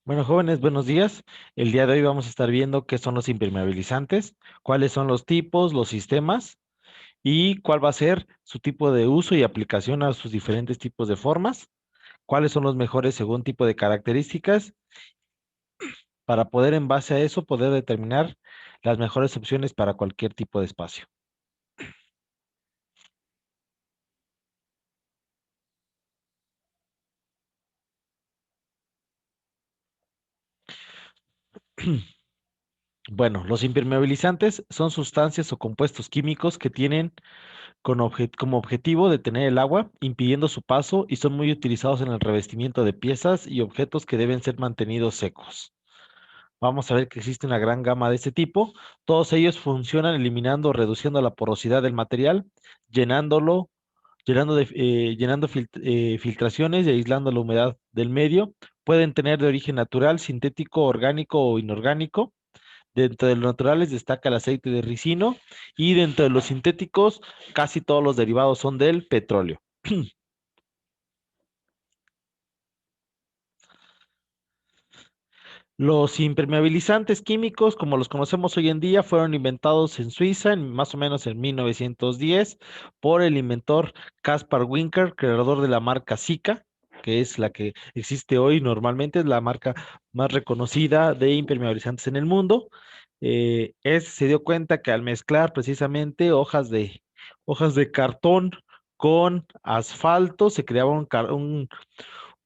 Bueno, jóvenes, buenos días. El día de hoy vamos a estar viendo qué son los impermeabilizantes, cuáles son los tipos, los sistemas y cuál va a ser su tipo de uso y aplicación a sus diferentes tipos de formas, cuáles son los mejores según tipo de características, para poder en base a eso poder determinar las mejores opciones para cualquier tipo de espacio. Bueno, los impermeabilizantes son sustancias o compuestos químicos que tienen como objetivo detener el agua, impidiendo su paso y son muy utilizados en el revestimiento de piezas y objetos que deben ser mantenidos secos. Vamos a ver que existe una gran gama de este tipo. Todos ellos funcionan eliminando o reduciendo la porosidad del material, llenándolo, llenando filtraciones y aislando la humedad del medio. Pueden tener de origen natural, sintético, orgánico o inorgánico. Dentro de los naturales destaca el aceite de ricino y dentro de los sintéticos casi todos los derivados son del petróleo. Los impermeabilizantes químicos, como los conocemos hoy en día, fueron inventados en Suiza en más o menos en 1910 por el inventor Caspar Winker, creador de la marca Sika, que es la que existe hoy normalmente, es la marca más reconocida de impermeabilizantes en el mundo. Se dio cuenta que al mezclar precisamente hojas de cartón con asfalto se creaba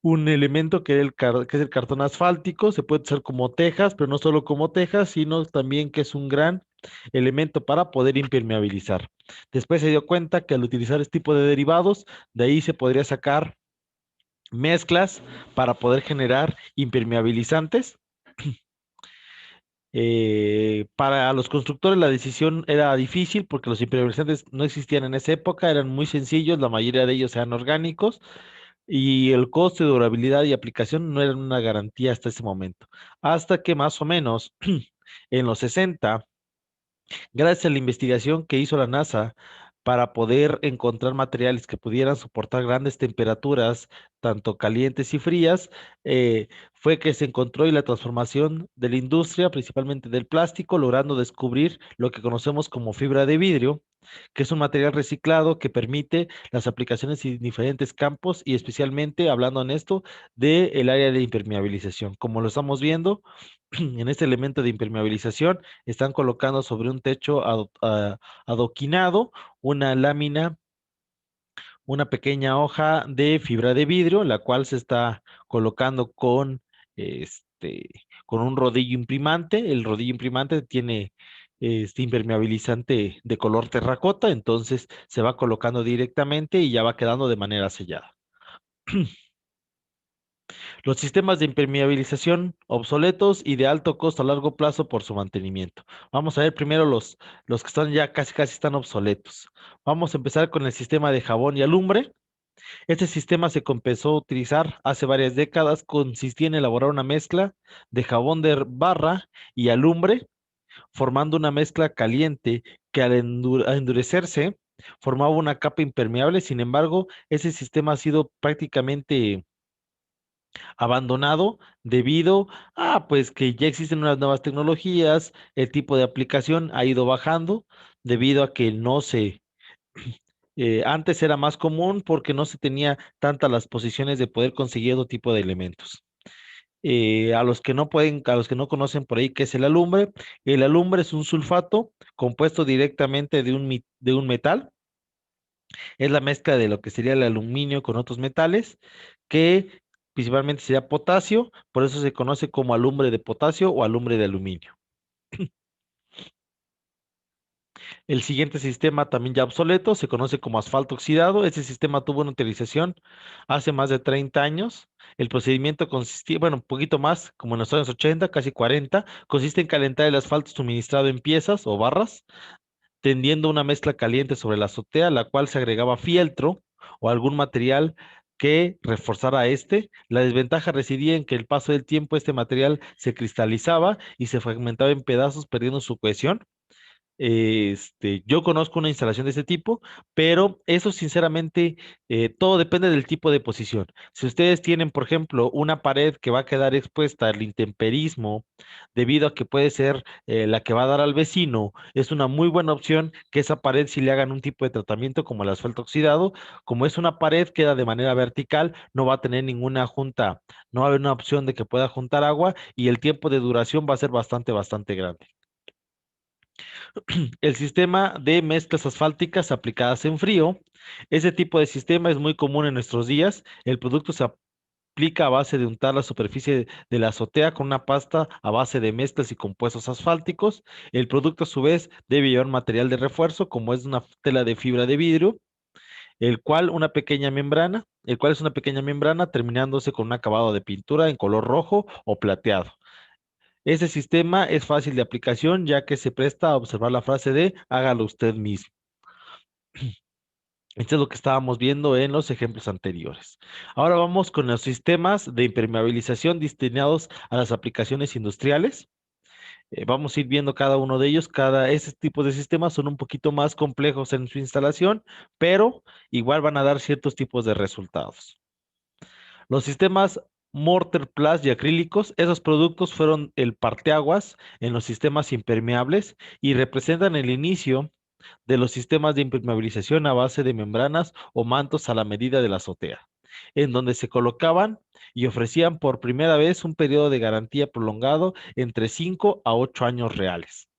un elemento que, que es el cartón asfáltico. Se puede usar como tejas, pero no solo como tejas, sino también que es un gran elemento para poder impermeabilizar. Después se dio cuenta que al utilizar este tipo de derivados, de ahí se podría sacar mezclas para poder generar impermeabilizantes. Para los constructores la decisión era difícil porque los impermeabilizantes no existían en esa época, eran muy sencillos, la mayoría de ellos eran orgánicos y el costo de durabilidad y aplicación no eran una garantía hasta ese momento. Hasta que más o menos en los 60, gracias a la investigación que hizo la NASA para poder encontrar materiales que pudieran soportar grandes temperaturas, tanto calientes y frías, fue que se encontró y la transformación de la industria, principalmente del plástico, logrando descubrir lo que conocemos como fibra de vidrio, que es un material reciclado que permite las aplicaciones en diferentes campos y especialmente hablando en esto del área de impermeabilización. Como lo estamos viendo, en este elemento de impermeabilización están colocando sobre un techo adoquinado una lámina, una pequeña hoja de fibra de vidrio, la cual se está colocando este, con un rodillo imprimante. El rodillo imprimante tiene este impermeabilizante de color terracota, entonces se va colocando directamente y ya va quedando de manera sellada. Los sistemas de impermeabilización obsoletos y de alto costo a largo plazo por su mantenimiento. Vamos a ver primero los que están ya casi están obsoletos. Vamos a empezar con el sistema de jabón y alumbre. Este sistema se comenzó a utilizar hace varias décadas. Consistía en elaborar una mezcla de jabón de barra y alumbre, formando una mezcla caliente que al endurecerse formaba una capa impermeable. Sin embargo, ese sistema ha sido prácticamente abandonado debido a pues que ya existen unas nuevas tecnologías, el tipo de aplicación ha ido bajando debido a que no se antes era más común porque no se tenía tantas las posiciones de poder conseguir otro tipo de elementos. A los que no conocen por ahí qué es el alumbre es un sulfato compuesto directamente de un metal, es la mezcla de lo que sería el aluminio con otros metales, que principalmente sería potasio, por eso se conoce como alumbre de potasio o alumbre de aluminio. El siguiente sistema, también ya obsoleto, se conoce como asfalto oxidado. Este sistema tuvo una utilización hace más de 30 años. El procedimiento consistía, bueno, un poquito más, como en los años 80, casi 40, consiste en calentar el asfalto suministrado en piezas o barras, tendiendo una mezcla caliente sobre la azotea, la cual se agregaba fieltro o algún material que reforzara este. La desventaja residía en que el paso del tiempo este material se cristalizaba y se fragmentaba en pedazos, perdiendo su cohesión. Yo conozco una instalación de ese tipo, pero eso sinceramente todo depende del tipo de posición. Si ustedes tienen, por ejemplo, una pared que va a quedar expuesta al intemperismo debido a que puede ser la que va a dar al vecino, es una muy buena opción que esa pared si le hagan un tipo de tratamiento como el asfalto oxidado. Como es una pared, queda de manera vertical, no va a tener ninguna junta, no va a haber una opción de que pueda juntar agua y el tiempo de duración va a ser bastante grande. El sistema de mezclas asfálticas aplicadas en frío. Ese tipo de sistema es muy común en nuestros días. El producto se aplica a base de untar la superficie de la azotea con una pasta a base de mezclas y compuestos asfálticos. El producto a su vez debe llevar material de refuerzo como es una tela de fibra de vidrio, el cual es una pequeña membrana terminándose con un acabado de pintura en color rojo o plateado. Ese sistema es fácil de aplicación ya que se presta a observar la frase de hágalo usted mismo. Esto es lo que estábamos viendo en los ejemplos anteriores. Ahora vamos con los sistemas de impermeabilización destinados a las aplicaciones industriales. Vamos a ir viendo cada uno de ellos. Ese tipo de sistemas son un poquito más complejos en su instalación, pero igual van a dar ciertos tipos de resultados. Los sistemas Mortar Plus y acrílicos, esos productos fueron el parteaguas en los sistemas impermeables y representan el inicio de los sistemas de impermeabilización a base de membranas o mantos a la medida de la azotea, en donde se colocaban y ofrecían por primera vez un periodo de garantía prolongado entre 5 a 8 años reales.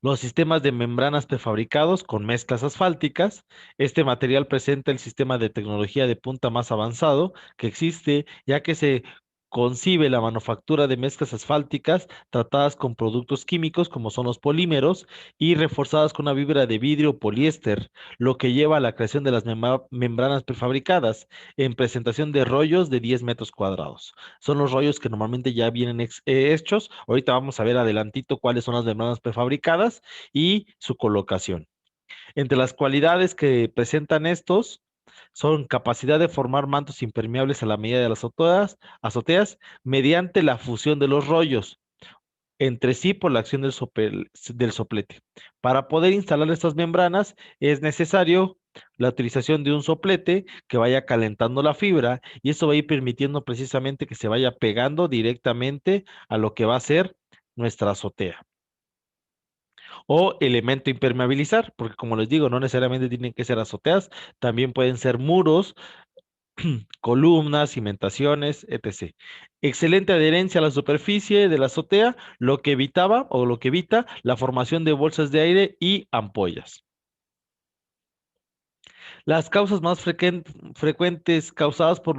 Los sistemas de membranas prefabricados con mezclas asfálticas. Este material presenta el sistema de tecnología de punta más avanzado que existe, ya que se concibe la manufactura de mezclas asfálticas tratadas con productos químicos como son los polímeros y reforzadas con una fibra de vidrio o poliéster, lo que lleva a la creación de las membranas prefabricadas en presentación de rollos de 10 metros cuadrados. Son los rollos que normalmente ya vienen hechos. Ahorita vamos a ver adelantito cuáles son las membranas prefabricadas y su colocación. Entre las cualidades que presentan estos son capacidad de formar mantos impermeables a la medida de las azoteas mediante la fusión de los rollos entre sí por la acción del soplete. Para poder instalar estas membranas es necesario la utilización de un soplete que vaya calentando la fibra y eso va a ir permitiendo precisamente que se vaya pegando directamente a lo que va a ser nuestra azotea. O elemento impermeabilizar, porque como les digo, no necesariamente tienen que ser azoteas, también pueden ser muros, columnas, cimentaciones, etc. Excelente adherencia a la superficie de la azotea, lo que evitaba o lo que evita la formación de bolsas de aire y ampollas. Las causas más frecuentes causadas por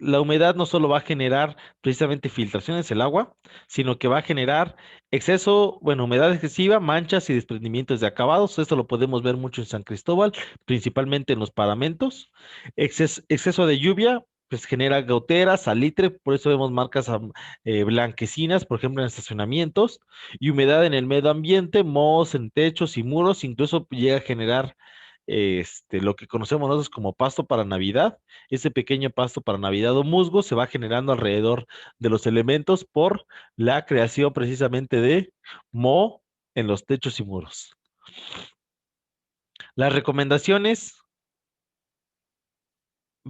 la humedad no solo va a generar precisamente filtraciones del agua, sino que va a generar humedad excesiva, manchas y desprendimientos de acabados. Esto lo podemos ver mucho en San Cristóbal, principalmente en los paramentos. Exceso de lluvia, pues genera goteras, salitre, por eso vemos marcas blanquecinas, por ejemplo, en estacionamientos, y humedad en el medio ambiente, mohos en techos y muros, incluso llega a generar lo que conocemos nosotros como pasto para Navidad. Ese pequeño pasto para Navidad o musgo se va generando alrededor de los elementos por la creación precisamente de moho en los techos y muros. Las recomendaciones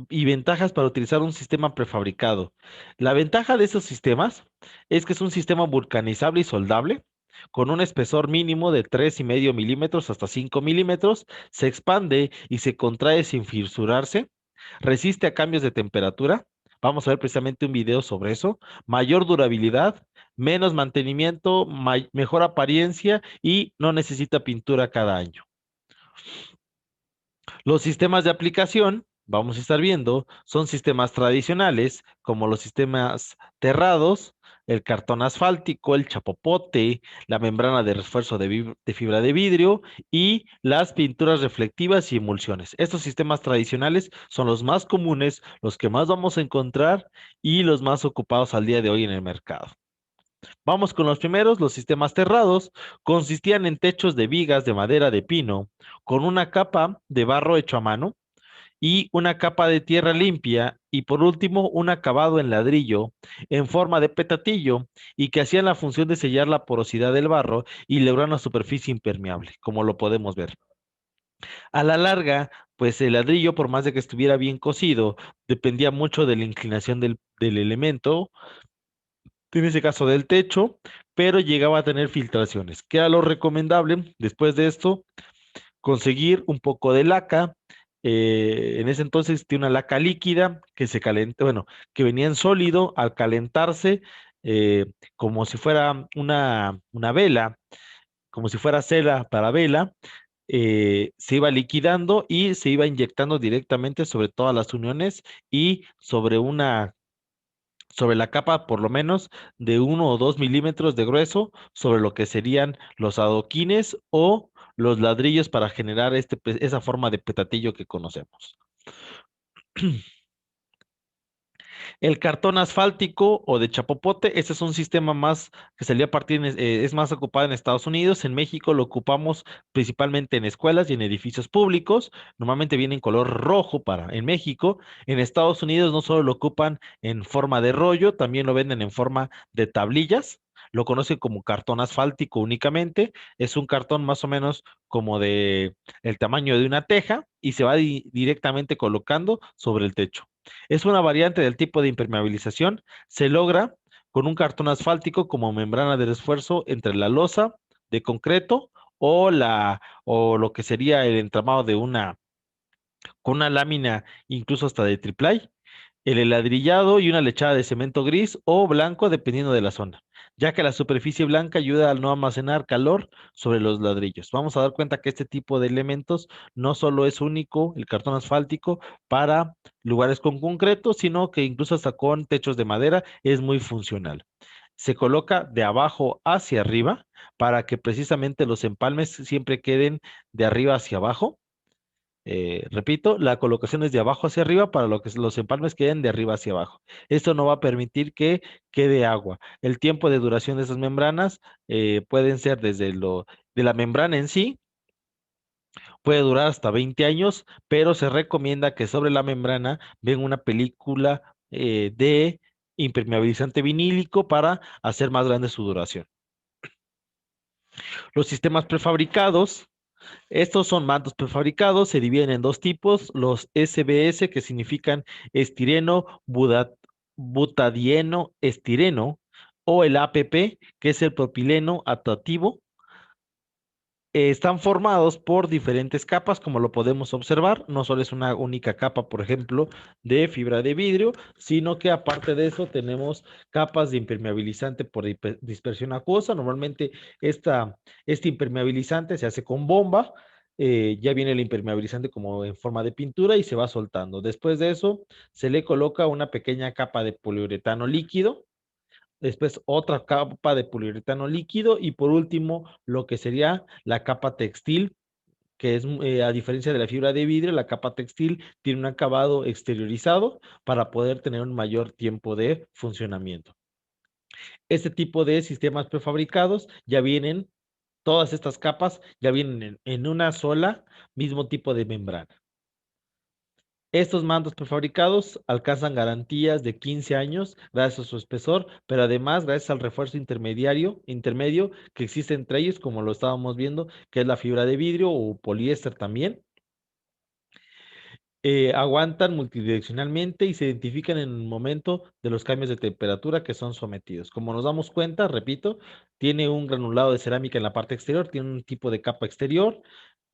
y ventajas para utilizar un sistema prefabricado. La ventaja de esos sistemas es que es un sistema vulcanizable y soldable, con un espesor mínimo de 3,5 milímetros hasta 5 milímetros, se expande y se contrae sin fisurarse, resiste a cambios de temperatura. Vamos a ver precisamente un video sobre eso. Mayor durabilidad, menos mantenimiento, mejor apariencia y no necesita pintura cada año. Los sistemas de aplicación, vamos a estar viendo, son sistemas tradicionales, como los sistemas terrados, el cartón asfáltico, el chapopote, la membrana de refuerzo de fibra de vidrio y las pinturas reflectivas y emulsiones. Estos sistemas tradicionales son los más comunes, los que más vamos a encontrar y los más ocupados al día de hoy en el mercado. Vamos con los primeros, los sistemas terrados consistían en techos de vigas de madera de pino con una capa de barro hecho a mano y una capa de tierra limpia y por último un acabado en ladrillo en forma de petatillo y que hacían la función de sellar la porosidad del barro y lograr una superficie impermeable, como lo podemos ver. A la larga, pues el ladrillo, por más de que estuviera bien cocido, dependía mucho de la inclinación del elemento, en ese caso del techo, pero llegaba a tener filtraciones. ¿Qué era lo recomendable? Después de esto, conseguir un poco de laca. En ese entonces tiene una laca líquida que se calenta, bueno, que venía en sólido al calentarse, eh, como si fuera una vela, como si fuera cera para vela, se iba liquidando y se iba inyectando directamente sobre todas las uniones y sobre la capa por lo menos de 1 o 2 milímetros de grueso sobre lo que serían los adoquines o los ladrillos para generar esa forma de petatillo que conocemos. El cartón asfáltico o de chapopote, ese es un sistema más que salió a partir, es más ocupado en Estados Unidos. En México lo ocupamos principalmente en escuelas y en edificios públicos. Normalmente viene en color rojo en México. En Estados Unidos no solo lo ocupan en forma de rollo, también lo venden en forma de tablillas. Lo conocen como cartón asfáltico únicamente. Es un cartón más o menos como de el tamaño de una teja y se va directamente colocando sobre el techo. Es una variante del tipo de impermeabilización. Se logra con un cartón asfáltico como membrana de esfuerzo entre la losa de concreto o lo que sería el entramado con una lámina incluso hasta de triplay, el heladrillado y una lechada de cemento gris o blanco dependiendo de la zona, ya que la superficie blanca ayuda a no almacenar calor sobre los ladrillos. Vamos a dar cuenta que este tipo de elementos no solo es único, el cartón asfáltico, para lugares con concreto, sino que incluso hasta con techos de madera es muy funcional. Se coloca de abajo hacia arriba para que precisamente los empalmes siempre queden de arriba hacia abajo. Repito, la colocación es de abajo hacia arriba para lo que los empalmes queden de arriba hacia abajo. Esto no va a permitir que quede agua. El tiempo de duración de esas membranas pueden ser de la membrana en sí, puede durar hasta 20 años, pero se recomienda que sobre la membrana venga una película de impermeabilizante vinílico para hacer más grande su duración. Los sistemas prefabricados. Estos son mantos prefabricados, se dividen en dos tipos, los SBS, que significan estireno, butadieno, estireno, o el APP, que es el propileno atractivo. Están formados por diferentes capas, como lo podemos observar. No solo es una única capa, por ejemplo, de fibra de vidrio, sino que aparte de eso tenemos capas de impermeabilizante por dispersión acuosa. Normalmente este impermeabilizante se hace con bomba. Ya viene el impermeabilizante como en forma de pintura y se va soltando. Después de eso, se le coloca una pequeña capa de poliuretano líquido, después otra capa de poliuretano líquido y por último lo que sería la capa textil, que es, a diferencia de la fibra de vidrio, la capa textil tiene un acabado exteriorizado para poder tener un mayor tiempo de funcionamiento. Este tipo de sistemas prefabricados ya vienen, todas estas capas ya vienen en una sola, mismo tipo de membrana. Estos mandos prefabricados alcanzan garantías de 15 años gracias a su espesor, pero además gracias al refuerzo intermedio que existe entre ellos, como lo estábamos viendo, que es la fibra de vidrio o poliéster también. Aguantan multidireccionalmente y se identifican en el momento de los cambios de temperatura que son sometidos. Como nos damos cuenta, repito, tiene un granulado de cerámica en la parte exterior, tiene un tipo de capa exterior,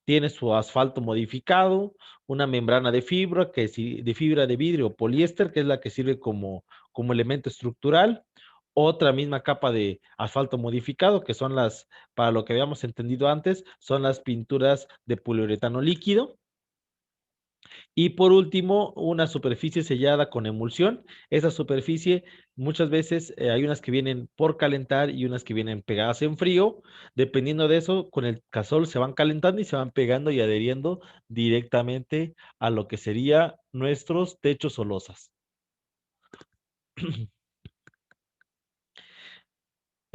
tiene su asfalto modificado, una membrana de fibra, de fibra de vidrio o poliéster, que es la que sirve como elemento estructural, otra misma capa de asfalto modificado, que son para lo que habíamos entendido antes, son las pinturas de poliuretano líquido. Y por último, una superficie sellada con emulsión. Esa superficie, muchas veces hay unas que vienen por calentar y unas que vienen pegadas en frío. Dependiendo de eso, con el casol se van calentando y se van pegando y adheriendo directamente a lo que sería nuestros techos o losas.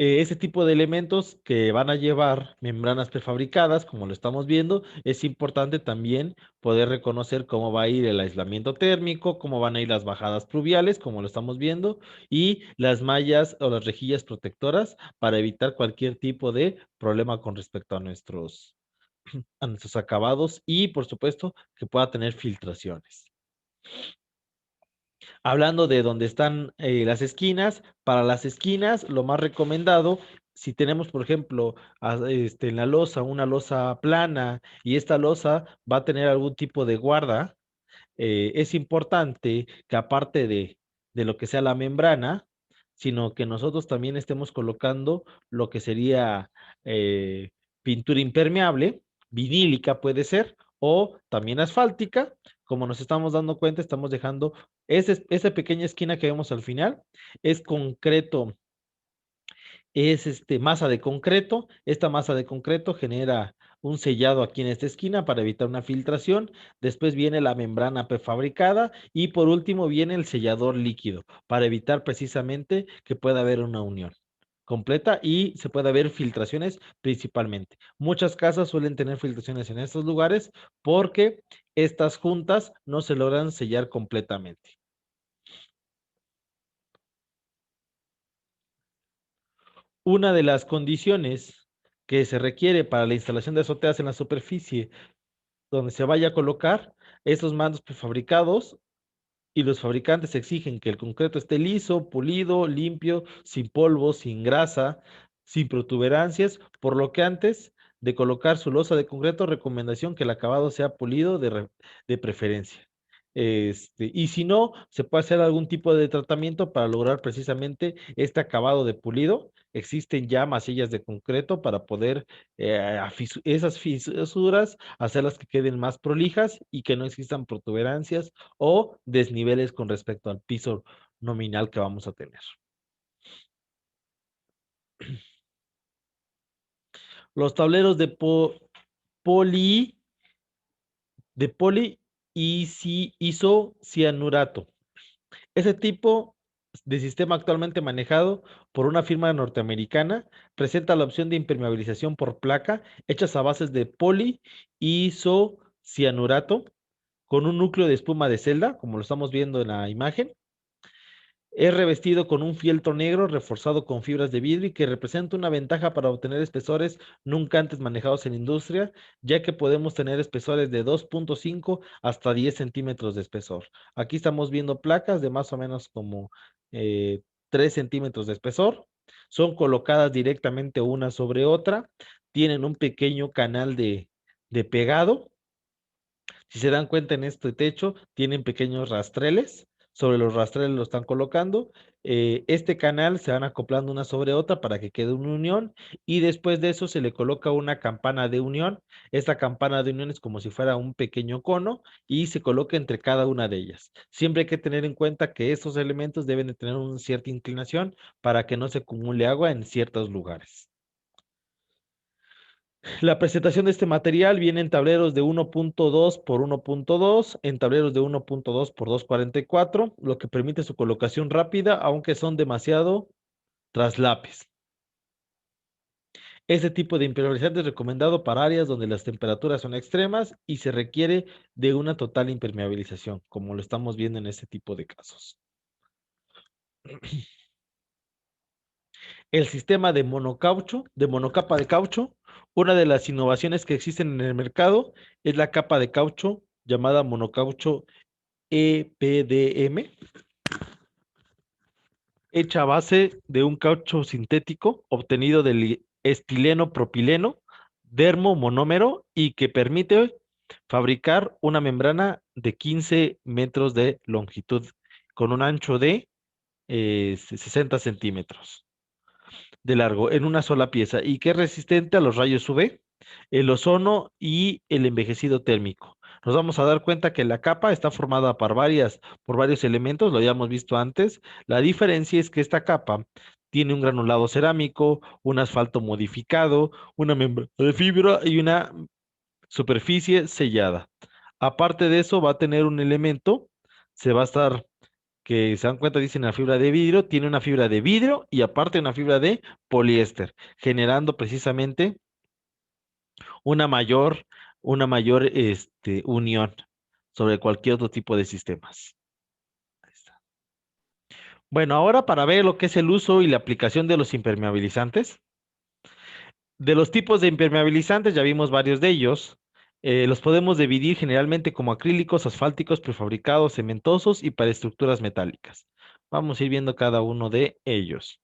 ese tipo de elementos que van a llevar membranas prefabricadas, como lo estamos viendo, es importante también poder reconocer cómo va a ir el aislamiento térmico, cómo van a ir las bajadas pluviales, como lo estamos viendo, y las mallas o las rejillas protectoras para evitar cualquier tipo de problema con respecto a nuestros acabados y, por supuesto, que pueda tener filtraciones. Hablando de dónde están las esquinas, para las esquinas lo más recomendado, si tenemos, por ejemplo, en la losa una losa plana y esta losa va a tener algún tipo de guarda, es importante que aparte de lo que sea la membrana, sino que nosotros también estemos colocando lo que sería eh, pintura impermeable, vinílica puede ser, o también asfáltica. Como nos estamos dando cuenta, estamos dejando esa pequeña esquina que vemos al final, es concreto, es masa de concreto. Esta masa de concreto genera un sellado aquí en esta esquina para evitar una filtración. Después viene la membrana prefabricada y por último viene el sellador líquido para evitar precisamente que pueda haber una unión completa y se pueda ver filtraciones principalmente. Muchas casas suelen tener filtraciones en estos lugares porque estas juntas no se logran sellar completamente. Una de las condiciones que se requiere para la instalación de azoteas en la superficie donde se vaya a colocar esos mandos prefabricados, y los fabricantes exigen que el concreto esté liso, pulido, limpio, sin polvo, sin grasa, sin protuberancias, por lo que antes de colocar su losa de concreto, recomendación que el acabado sea pulido de preferencia. Y si no, se puede hacer algún tipo de tratamiento para lograr precisamente este acabado de pulido. Existen ya masillas de concreto para poder esas fisuras hacerlas que queden más prolijas y que no existan protuberancias o desniveles con respecto al piso nominal que vamos a tener. Los tableros poli, poli isocianurato. Ese tipo de sistema actualmente manejado por una firma norteamericana presenta la opción de impermeabilización por placa hechas a bases de poli isocianurato con un núcleo de espuma de celda, como lo estamos viendo en la imagen. Es revestido con un fieltro negro reforzado con fibras de vidrio y que representa una ventaja para obtener espesores nunca antes manejados en industria, ya que podemos tener espesores de 2.5 hasta 10 centímetros de espesor. Aquí estamos viendo placas de más o menos como 3 centímetros de espesor. Son colocadas directamente una sobre otra. Tienen un pequeño canal de pegado. Si se dan cuenta en este techo, tienen pequeños rastreles. Sobre los rastreles lo están colocando. Este canal se van acoplando una sobre otra para que quede una unión y después de eso se le coloca una campana de unión. Esta campana de unión es como si fuera un pequeño cono y se coloca entre cada una de ellas. Siempre hay que tener en cuenta que estos elementos deben de tener una cierta inclinación para que no se acumule agua en ciertos lugares. La presentación de este material viene en tableros de 1.2 por 1.2, en tableros de 1.2 por 2.44, lo que permite su colocación rápida, aunque son demasiado traslapes. Este tipo de impermeabilizante es recomendado para áreas donde las temperaturas son extremas y se requiere de una total impermeabilización, como lo estamos viendo en este tipo de casos. El sistema de monocaucho, de monocapa de caucho, una de las innovaciones que existen en el mercado es la capa de caucho llamada monocaucho EPDM, hecha a base de un caucho sintético obtenido del estileno propileno, dermo monómero y que permite fabricar una membrana de 15 metros de longitud con un ancho de 60 centímetros de largo en una sola pieza y que es resistente a los rayos UV, el ozono y el envejecido térmico. Nos vamos a dar cuenta que la capa está formada por varios elementos, lo habíamos visto antes. La diferencia es que esta capa tiene un granulado cerámico, un asfalto modificado, una membrana de fibra y una superficie sellada. Aparte de eso, va a tener un elemento, se va a estar que se dan cuenta, dicen la fibra de vidrio, tiene una fibra de vidrio y aparte una fibra de poliéster, generando precisamente una mayor, unión sobre cualquier otro tipo de sistemas. Ahí está. Bueno, ahora para ver lo que es el uso y la aplicación de los impermeabilizantes. De los tipos de impermeabilizantes, ya vimos varios de ellos. Los podemos dividir generalmente como acrílicos, asfálticos, prefabricados, cementosos y para estructuras metálicas. Vamos a ir viendo cada uno de ellos.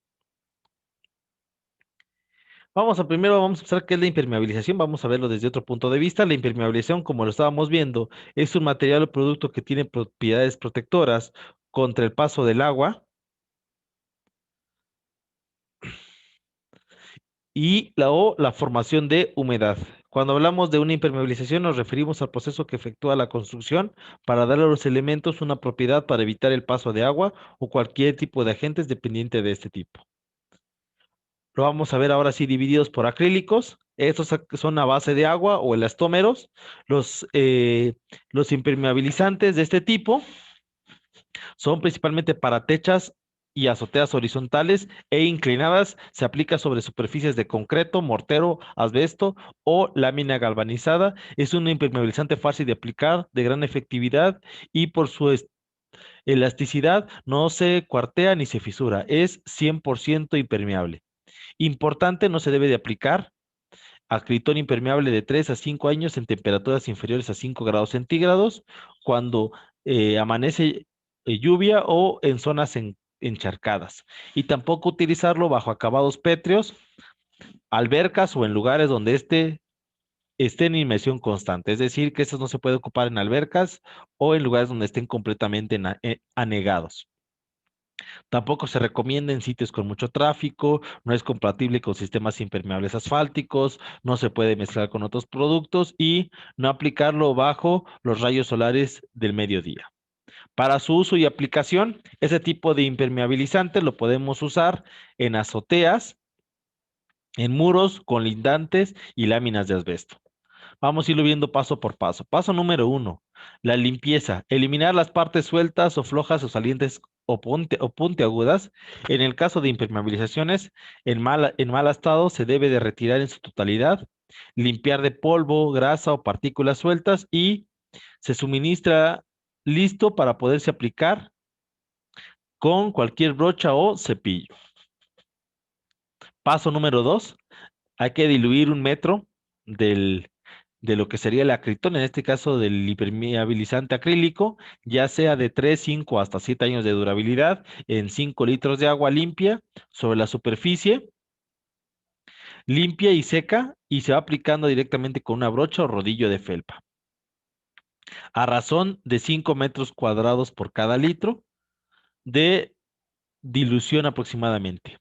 Vamos a empezar qué es la impermeabilización. Vamos a verlo desde otro punto de vista. La impermeabilización, como lo estábamos viendo, es un material o producto que tiene propiedades protectoras contra el paso del agua y la formación de humedad. Cuando hablamos de una impermeabilización nos referimos al proceso que efectúa la construcción para darle a los elementos una propiedad para evitar el paso de agua o cualquier tipo de agentes dependiente de este tipo. Lo vamos a ver ahora sí divididos por acrílicos. Estos son a base de agua o elastómeros. Los impermeabilizantes de este tipo son principalmente para techas y azoteas horizontales e inclinadas. Se aplica sobre superficies de concreto, mortero, asbesto o lámina galvanizada. Es un impermeabilizante fácil de aplicar, de gran efectividad y por su elasticidad no se cuartea ni se fisura. Es 100% impermeable. Importante, no se debe de aplicar acritón impermeable de 3 a 5 años en temperaturas inferiores a 5 grados centígrados, cuando amanece lluvia o en zonas encharcadas. Y tampoco utilizarlo bajo acabados pétreos, albercas o en lugares donde esté en inmersión constante. Es decir, que estos no se puede ocupar en albercas o en lugares donde estén completamente anegados. Tampoco se recomienda en sitios con mucho tráfico, no es compatible con sistemas impermeables asfálticos, no se puede mezclar con otros productos y no aplicarlo bajo los rayos solares del mediodía. Para su uso y aplicación, ese tipo de impermeabilizante lo podemos usar en azoteas, en muros, colindantes y láminas de asbesto. Vamos a irlo viendo paso por paso. Paso número 1, la limpieza. Eliminar las partes sueltas o flojas o salientes o puntiagudas. En el caso de impermeabilizaciones en mal estado, se debe de retirar en su totalidad, limpiar de polvo, grasa o partículas sueltas y se suministra listo para poderse aplicar con cualquier brocha o cepillo. Paso número 2, hay que diluir 1 metro de lo que sería el acritón, en este caso del impermeabilizante acrílico, ya sea de 3, 5 hasta 7 años de durabilidad, en 5 litros de agua limpia sobre la superficie, limpia y seca, y se va aplicando directamente con una brocha o rodillo de felpa, a razón de 5 metros cuadrados por cada litro de dilución aproximadamente.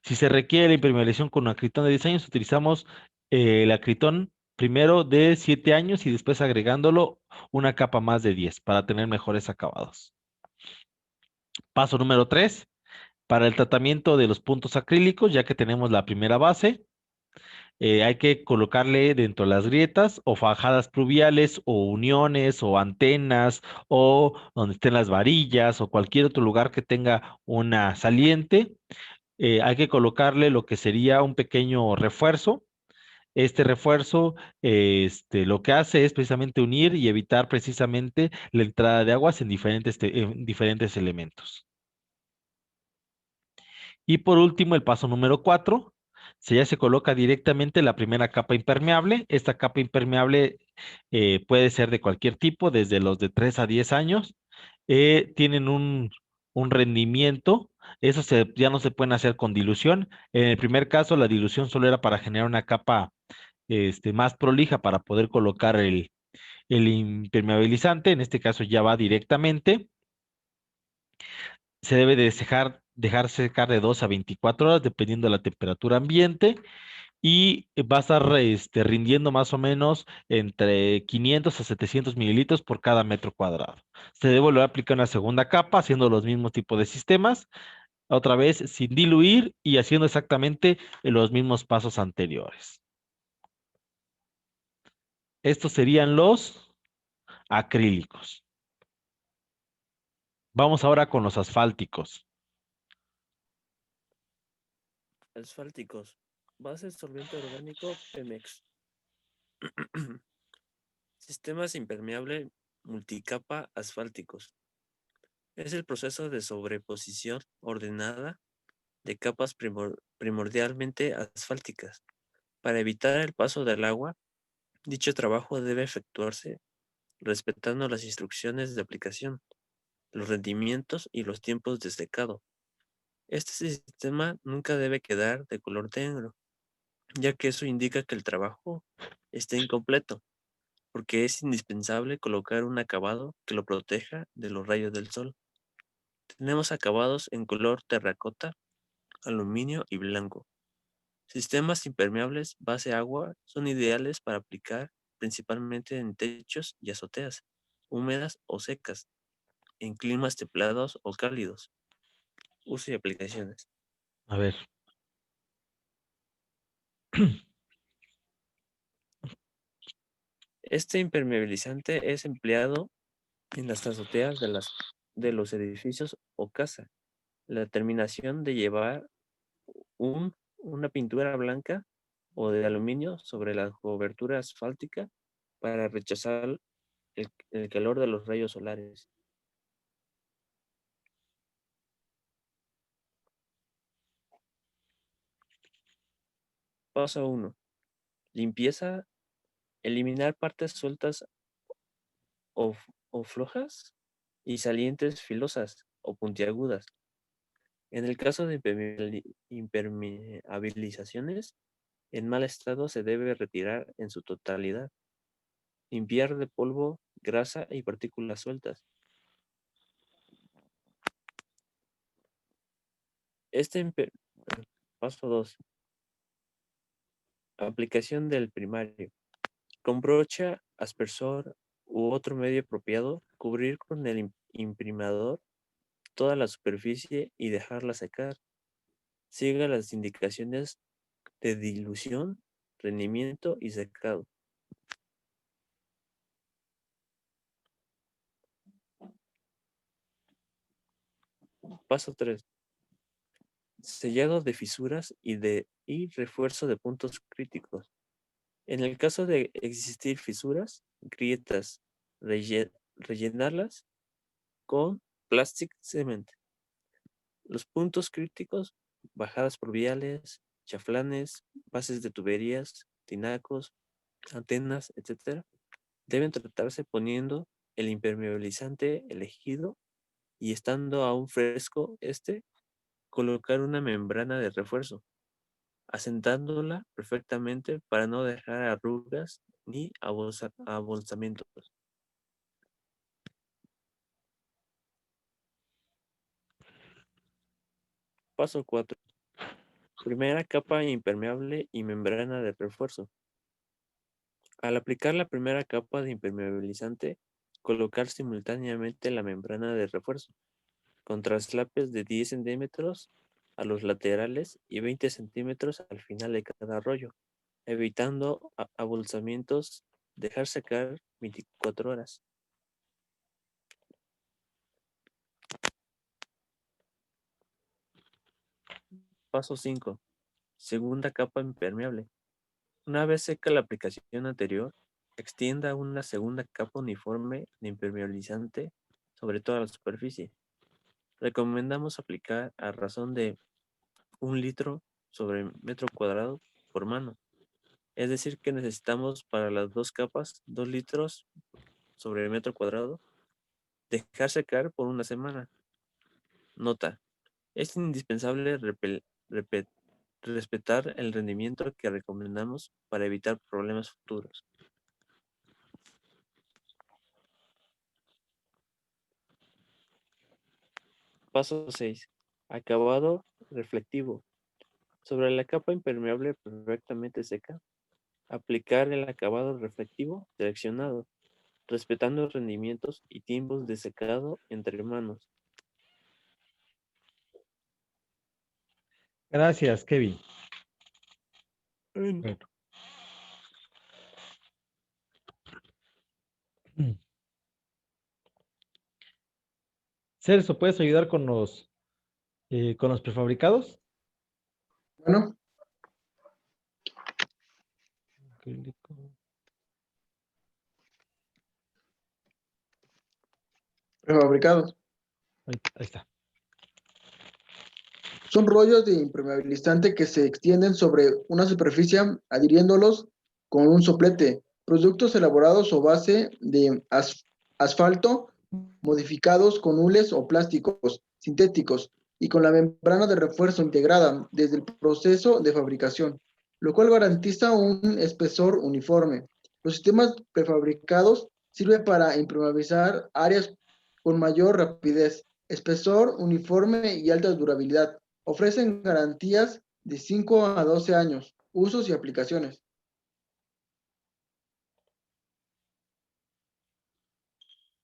Si se requiere la impermeabilización con un acritón de 10 años, utilizamos el acritón primero de 7 años y después agregándolo una capa más de 10 para tener mejores acabados. Paso número 3, para el tratamiento de los puntos acrílicos, ya que tenemos la primera base, hay que colocarle dentro de las grietas o fajadas pluviales o uniones o antenas o donde estén las varillas o cualquier otro lugar que tenga una saliente. Hay que colocarle lo que sería un pequeño refuerzo. Este refuerzo, lo que hace es precisamente unir y evitar precisamente la entrada de aguas en diferentes elementos. Y por último, el paso número 4, ya se coloca directamente la primera capa impermeable. Esta capa impermeable puede ser de cualquier tipo, desde los de 3 a 10 años. Tienen un rendimiento. Ya no se pueden hacer con dilución. En el primer caso, la dilución solo era para generar una capa más prolija para poder colocar el impermeabilizante. En este caso ya va directamente. Se debe de dejar secar de 2 a 24 horas dependiendo de la temperatura ambiente y va a estar rindiendo más o menos entre 500 a 700 mililitros por cada metro cuadrado. Se debe volver a aplicar una segunda capa haciendo los mismos tipos de sistemas, otra vez sin diluir y haciendo exactamente los mismos pasos anteriores. Estos serían los acrílicos. Vamos ahora con los asfálticos. Asfálticos. Base solvente orgánico Pemex. Sistemas impermeable multicapa asfálticos. Es el proceso de sobreposición ordenada de capas primordialmente asfálticas. Para evitar el paso del agua, dicho trabajo debe efectuarse respetando las instrucciones de aplicación, los rendimientos y los tiempos de secado. Este sistema nunca debe quedar de color negro, ya que eso indica que el trabajo está incompleto, porque es indispensable colocar un acabado que lo proteja de los rayos del sol. Tenemos acabados en color terracota, aluminio y blanco. Sistemas impermeables base agua son ideales para aplicar principalmente en techos y azoteas, húmedas o secas, en climas templados o cálidos. Uso y aplicaciones. A ver. Este impermeabilizante es empleado en las azoteas de los edificios o casa. La terminación de llevar una pintura blanca o de aluminio sobre la cobertura asfáltica para rechazar el calor de los rayos solares. Paso 1. Limpieza. Eliminar partes sueltas o flojas y salientes filosas o puntiagudas. En el caso de impermeabilizaciones en mal estado se debe retirar en su totalidad. Limpiar de polvo, grasa y partículas sueltas. Este imper- Paso 2. Aplicación del primario. Con brocha, aspersor u otro medio apropiado, cubrir con el imprimador toda la superficie y dejarla secar. Siga las indicaciones de dilución, rendimiento y secado. Paso 3. Sellado de fisuras y refuerzo de puntos críticos. En el caso de existir fisuras, grietas, rellenarlas con plastic cement. Los puntos críticos, bajadas pluviales, chaflanes, bases de tuberías, tinacos, antenas, etc., deben tratarse poniendo el impermeabilizante elegido y estando aún fresco colocar una membrana de refuerzo, asentándola perfectamente para no dejar arrugas ni abolsamientos. Paso 4. Primera capa impermeable y membrana de refuerzo. Al aplicar la primera capa de impermeabilizante, colocar simultáneamente la membrana de refuerzo, con traslapes de 10 centímetros a los laterales y 20 centímetros al final de cada rollo, evitando abolsamientos, dejar secar 24 horas. Paso 5. Segunda capa impermeable. Una vez seca la aplicación anterior, extienda una segunda capa uniforme de impermeabilizante sobre toda la superficie. Recomendamos aplicar a razón de 1 litro sobre metro cuadrado por mano. Es decir, que necesitamos para las dos capas 2 litros sobre metro cuadrado. Dejar secar por una semana. Nota. Es indispensable respetar el rendimiento que recomendamos para evitar problemas futuros. Paso 6. Acabado reflectivo. Sobre la capa impermeable perfectamente seca, aplicar el acabado reflectivo seleccionado, respetando rendimientos y tiempos de secado entre manos. Gracias, Kevin. Bueno, Bueno. Mm. Celso, ¿puedes ayudar con los prefabricados? Bueno, Acrílico. prefabricados. Ahí está. Son rollos de impermeabilizante que se extienden sobre una superficie adhiriéndolos con un soplete. Productos elaborados o base de asfalto modificados con hules o plásticos sintéticos y con la membrana de refuerzo integrada desde el proceso de fabricación, lo cual garantiza un espesor uniforme. Los sistemas prefabricados sirven para impermeabilizar áreas con mayor rapidez, espesor uniforme y alta durabilidad. Ofrecen garantías de 5 a 12 años, usos y aplicaciones.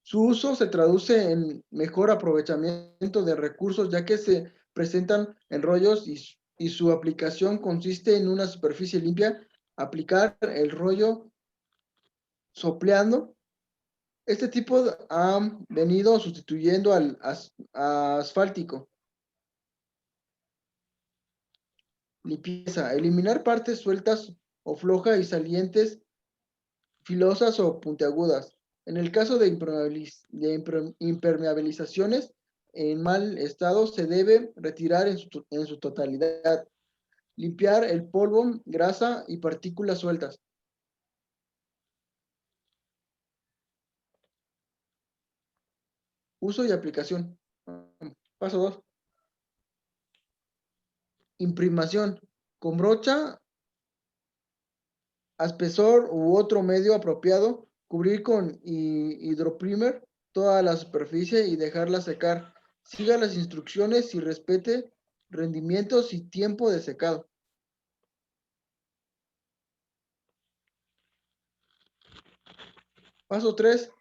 Su uso se traduce en mejor aprovechamiento de recursos, ya que se presentan en rollos y su aplicación consiste en una superficie limpia, aplicar el rollo sopleando. Este tipo ha venido sustituyendo al asfáltico. Limpieza, eliminar partes sueltas o flojas y salientes, filosas o puntiagudas. En el caso de impermeabilizaciones en mal estado, se debe retirar en su totalidad. Limpiar el polvo, grasa y partículas sueltas. Uso y aplicación. Paso 2. Imprimación. Con brocha, espesor u otro medio apropiado, cubrir con hidroprimer toda la superficie y dejarla secar. Siga las instrucciones y respete rendimientos y tiempo de secado. Paso 3.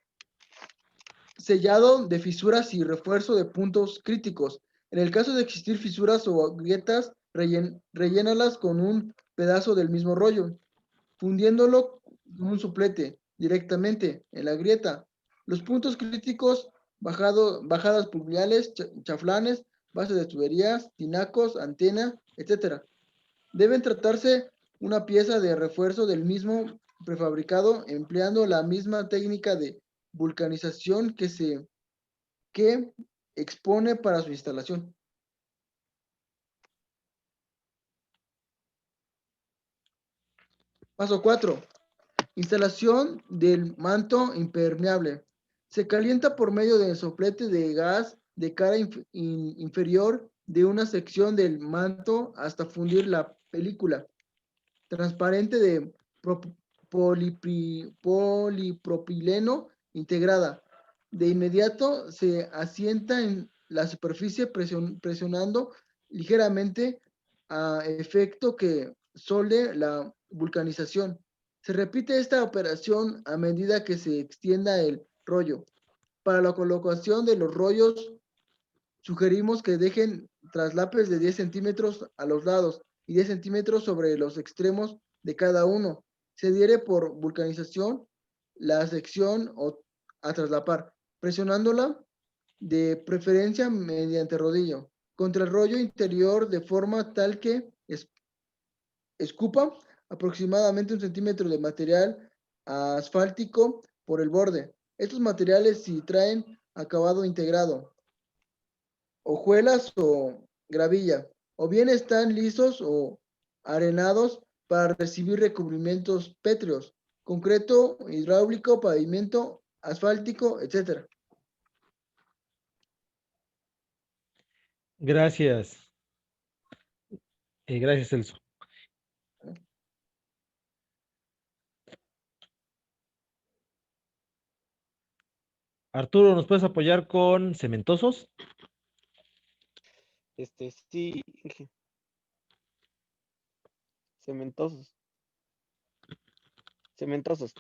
Sellado de fisuras y refuerzo de puntos críticos. En el caso de existir fisuras o grietas, rellénalas con un pedazo del mismo rollo, fundiéndolo con un soplete directamente en la grieta. Los puntos críticos, bajadas pluviales, chaflanes, bases de tuberías, tinacos, antena, etc. Deben tratarse una pieza de refuerzo del mismo prefabricado empleando la misma técnica de vulcanización que expone para su instalación. Paso 4. Instalación del manto impermeable. Se calienta por medio del soplete de gas de cara inferior de una sección del manto hasta fundir la película transparente de polipropileno integrada. De inmediato se asienta en la superficie presionando ligeramente a efecto que solde la vulcanización. Se repite esta operación a medida que se extienda el rollo. Para la colocación de los rollos, sugerimos que dejen traslapes de 10 centímetros a los lados y 10 centímetros sobre los extremos de cada uno. Se diere por vulcanización la sección a traslapar, presionándola de preferencia mediante rodillo contra el rollo interior de forma tal que escupa aproximadamente 1 centímetro de material asfáltico por el borde. Estos materiales si traen acabado integrado, hojuelas o gravilla, o bien están lisos o arenados para recibir recubrimientos pétreos, concreto, hidráulico, pavimento, asfáltico, etc. Gracias. Gracias, Celso. Arturo, ¿nos puedes apoyar con cementosos? Sí, cementosos. Cementosos.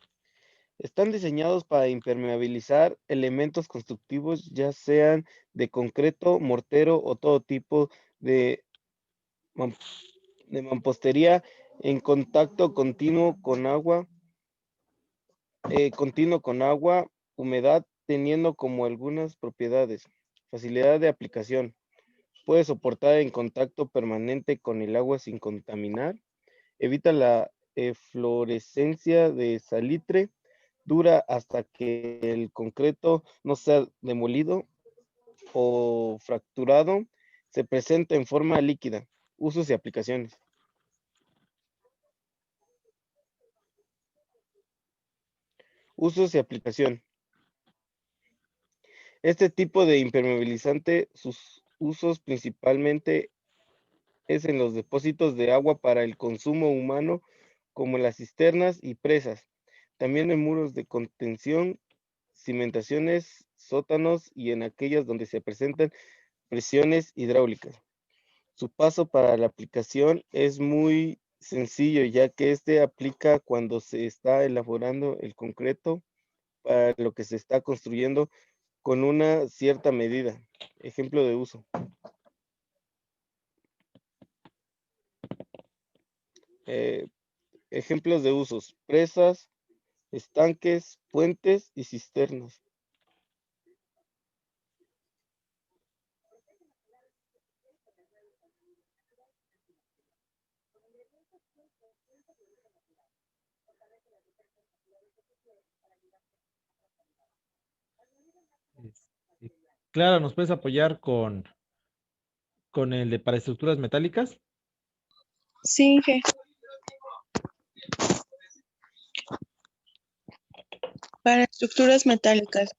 Están diseñados para impermeabilizar elementos constructivos, ya sean de concreto, mortero o todo tipo de, de mampostería en contacto continuo con agua, humedad, teniendo como algunas propiedades. Facilidad de aplicación. Puede soportar en contacto permanente con el agua sin contaminar. Evita la eflorescencia de salitre. Dura hasta que el concreto no sea demolido o fracturado. Se presenta en forma líquida. Usos y aplicaciones. Usos y aplicación. Este tipo de impermeabilizante, sus usos principalmente es en los depósitos de agua para el consumo humano, como en las cisternas y presas. También en muros de contención, cimentaciones, sótanos y en aquellas donde se presentan presiones hidráulicas. Su paso para la aplicación es muy sencillo, ya que este aplica cuando se está elaborando el concreto para lo que se está construyendo con una cierta medida. Ejemplo de uso. Eh, Ejemplos de usos: presas, estanques, puentes y cisternas. Este, Clara, ¿nos puedes apoyar con el de para estructuras metálicas? Sí, Inge. Para estructuras metálicas.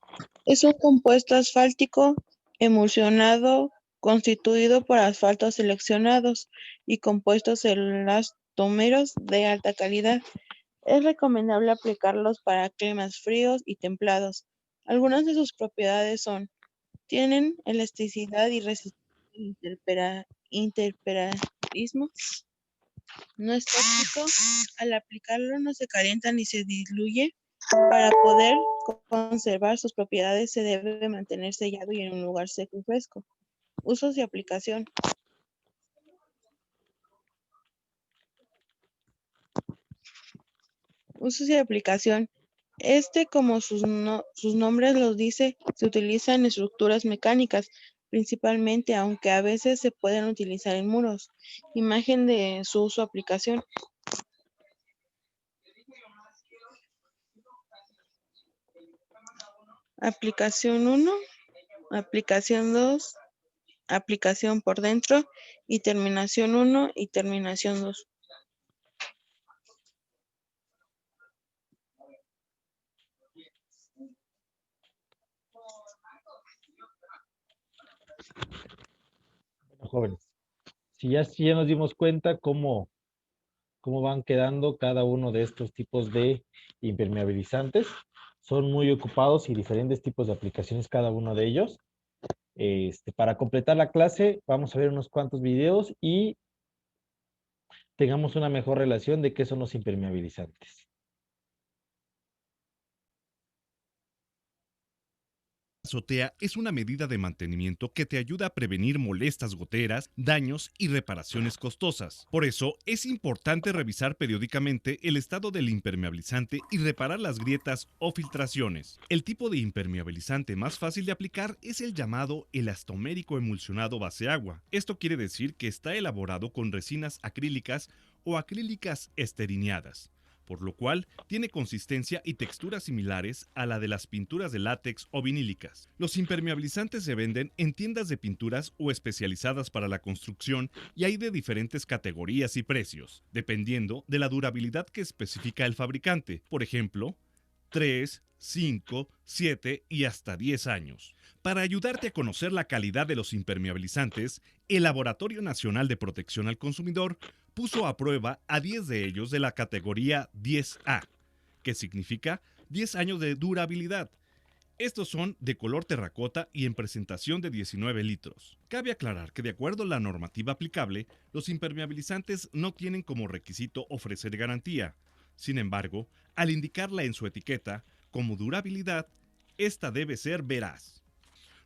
Es un compuesto asfáltico emulsionado constituido por asfaltos seleccionados y compuestos elastómeros de alta calidad. Es recomendable aplicarlos para climas fríos y templados. Algunas de sus propiedades son: tienen elasticidad y resistencia al intemperismo, no es tóxico, al aplicarlo no se calienta ni se diluye. Para poder conservar sus propiedades se debe mantener sellado y en un lugar seco y fresco. Usos y aplicación. Usos y aplicación. Como sus nombres los dice, se utiliza en estructuras mecánicas, principalmente, aunque a veces se pueden utilizar en muros. Imagen de su uso aplicación. Aplicación 1, aplicación 2, aplicación por dentro y terminación 1 y terminación 2. Bueno, jóvenes, si ya nos dimos cuenta cómo van quedando cada uno de estos tipos de impermeabilizantes. Son muy ocupados y diferentes tipos de aplicaciones cada uno de ellos. Para completar la clase, vamos a ver unos cuantos videos y tengamos una mejor relación de qué son los impermeabilizantes. Azotea es una medida de mantenimiento que te ayuda a prevenir molestas goteras, daños y reparaciones costosas. Por eso, es importante revisar periódicamente el estado del impermeabilizante y reparar las grietas o filtraciones. El tipo de impermeabilizante más fácil de aplicar es el llamado elastomérico emulsionado base agua. Esto quiere decir que está elaborado con resinas acrílicas o acrílicas esteriniadas, por lo cual tiene consistencia y texturas similares a la de las pinturas de látex o vinílicas. Los impermeabilizantes se venden en tiendas de pinturas o especializadas para la construcción y hay de diferentes categorías y precios, dependiendo de la durabilidad que especifica el fabricante. Por ejemplo, 3, 5, 7 y hasta 10 años. Para ayudarte a conocer la calidad de los impermeabilizantes, el Laboratorio Nacional de Protección al Consumidor puso a prueba a 10 de ellos de la categoría 10A, que significa 10 años de durabilidad. Estos son de color terracota y en presentación de 19 litros. Cabe aclarar que de acuerdo a la normativa aplicable, los impermeabilizantes no tienen como requisito ofrecer garantía. Sin embargo, al indicarla en su etiqueta como durabilidad, esta debe ser veraz.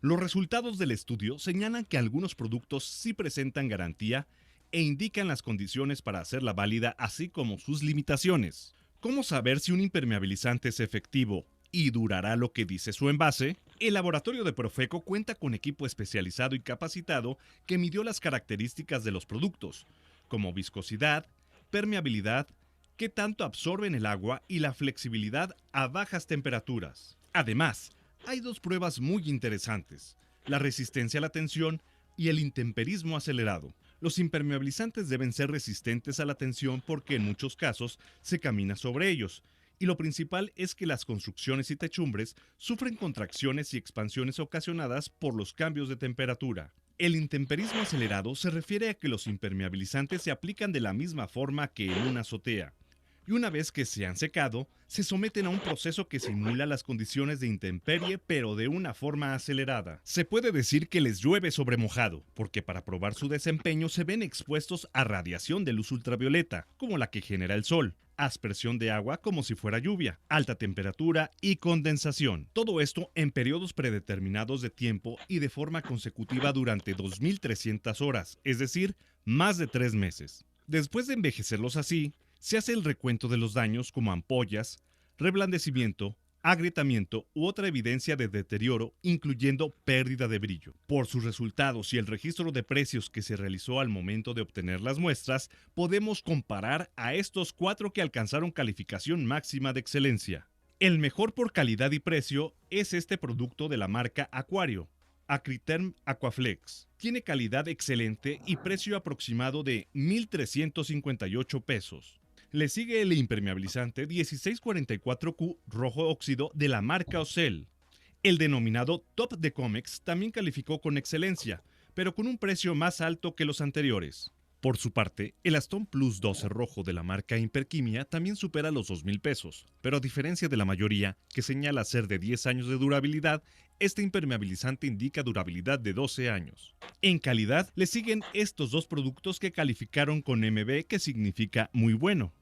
Los resultados del estudio señalan que algunos productos sí presentan garantía e indican las condiciones para hacerla válida, así como sus limitaciones. ¿Cómo saber si un impermeabilizante es efectivo y durará lo que dice su envase, el laboratorio de Profeco cuenta con equipo especializado y capacitado que midió las características de los productos, como viscosidad, permeabilidad, qué tanto absorben el agua y la flexibilidad a bajas temperaturas. Además, hay dos pruebas muy interesantes: la resistencia a la tensión y el intemperismo acelerado. Los impermeabilizantes deben ser resistentes a la tensión porque en muchos casos se camina sobre ellos, y lo principal es que las construcciones y techumbres sufren contracciones y expansiones ocasionadas por los cambios de temperatura. El intemperismo acelerado se refiere a que los impermeabilizantes se aplican de la misma forma que en una azotea, y una vez que se han secado, se someten a un proceso que simula las condiciones de intemperie, pero de una forma acelerada. Se puede decir que les llueve sobre mojado, porque para probar su desempeño se ven expuestos a radiación de luz ultravioleta, como la que genera el sol, aspersión de agua como si fuera lluvia, alta temperatura y condensación. Todo esto en periodos predeterminados de tiempo y de forma consecutiva durante 2300 horas, es decir, más de 3 meses. Después de envejecerlos así, se hace el recuento de los daños como ampollas, reblandecimiento, agrietamiento u otra evidencia de deterioro, incluyendo pérdida de brillo. Por sus resultados y el registro de precios que se realizó al momento de obtener las muestras, podemos comparar a estos 4 que alcanzaron calificación máxima de excelencia. El mejor por calidad y precio es este producto de la marca Aquario, Acritherm Aquaflex. Tiene calidad excelente y precio aproximado de 1,358 pesos. Le sigue el impermeabilizante 1644Q rojo óxido de la marca Ocel. El denominado Top de Comex también calificó con excelencia, pero con un precio más alto que los anteriores. Por su parte, el Aston Plus 12 rojo de la marca Imperquimia también supera los 2,000 pesos, pero a diferencia de la mayoría, que señala ser de 10 años de durabilidad, este impermeabilizante indica durabilidad de 12 años. En calidad, le siguen estos dos productos que calificaron con MB, que significa muy bueno.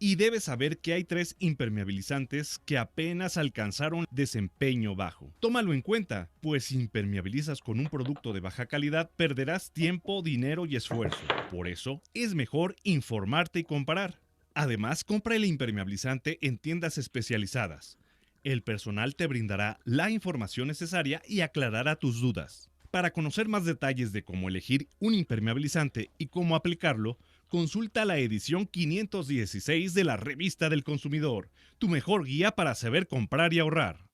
Y debes saber que hay 3 impermeabilizantes que apenas alcanzaron desempeño bajo. Tómalo en cuenta, pues si impermeabilizas con un producto de baja calidad, perderás tiempo, dinero y esfuerzo. Por eso, es mejor informarte y comparar. Además, compra el impermeabilizante en tiendas especializadas. El personal te brindará la información necesaria y aclarará tus dudas. Para conocer más detalles de cómo elegir un impermeabilizante y cómo aplicarlo, consulta la edición 516 de la Revista del Consumidor, tu mejor guía para saber comprar y ahorrar.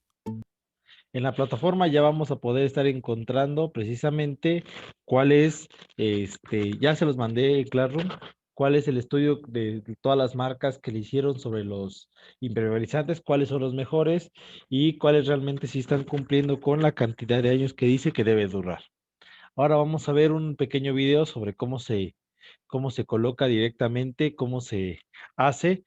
En la plataforma ya vamos a poder estar encontrando precisamente cuál es, ya se los mandé en Classroom, cuál es el estudio de todas las marcas que le hicieron sobre los impermeabilizantes, cuáles son los mejores y cuáles realmente sí están cumpliendo con la cantidad de años que dice que debe durar. Ahora vamos a ver un pequeño video sobre cómo se coloca directamente, cómo se hace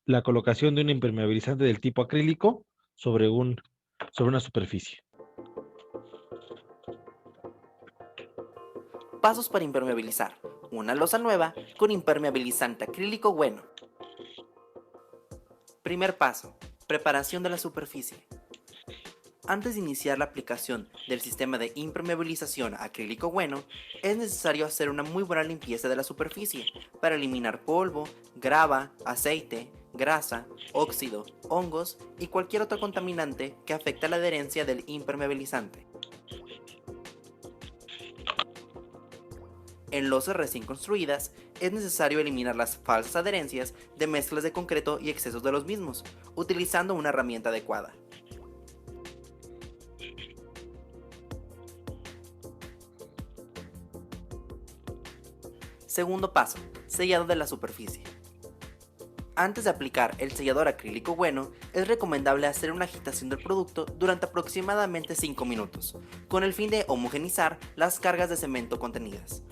la colocación de un impermeabilizante del tipo acrílico sobre una superficie. Pasos para impermeabilizar. Una losa nueva con impermeabilizante acrílico bueno. Primer paso. Preparación de la superficie. Antes de iniciar la aplicación del sistema de impermeabilización acrílico bueno, es necesario hacer una muy buena limpieza de la superficie para eliminar polvo, grava, aceite, grasa, óxido, hongos y cualquier otro contaminante que afecte a la adherencia del impermeabilizante. En losas recién construidas, es necesario eliminar las falsas adherencias de mezclas de concreto y excesos de los mismos, utilizando una herramienta adecuada. Segundo paso, sellado de la superficie. Antes de aplicar el sellador acrílico bueno, es recomendable hacer una agitación del producto durante aproximadamente 5 minutos, con el fin de homogeneizar las cargas de cemento contenidas.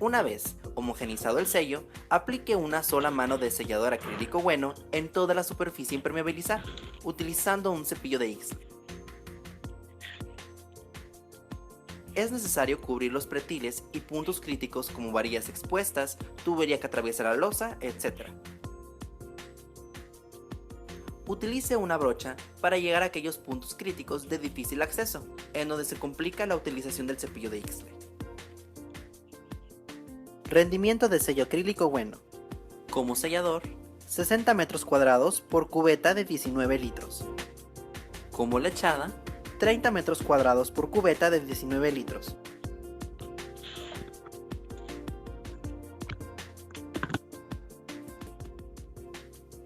Una vez homogeneizado el sello, aplique una sola mano de sellador acrílico bueno en toda la superficie impermeabilizar, utilizando un cepillo de Ixtle. Es necesario cubrir los pretiles y puntos críticos como varillas expuestas, tubería que atraviesa la losa, etc. Utilice una brocha para llegar a aquellos puntos críticos de difícil acceso, en donde se complica la utilización del cepillo de Ixtle. Rendimiento de sello acrílico bueno. Como sellador, 60 metros cuadrados por cubeta de 19 litros. Como lechada, 30 metros cuadrados por cubeta de 19 litros.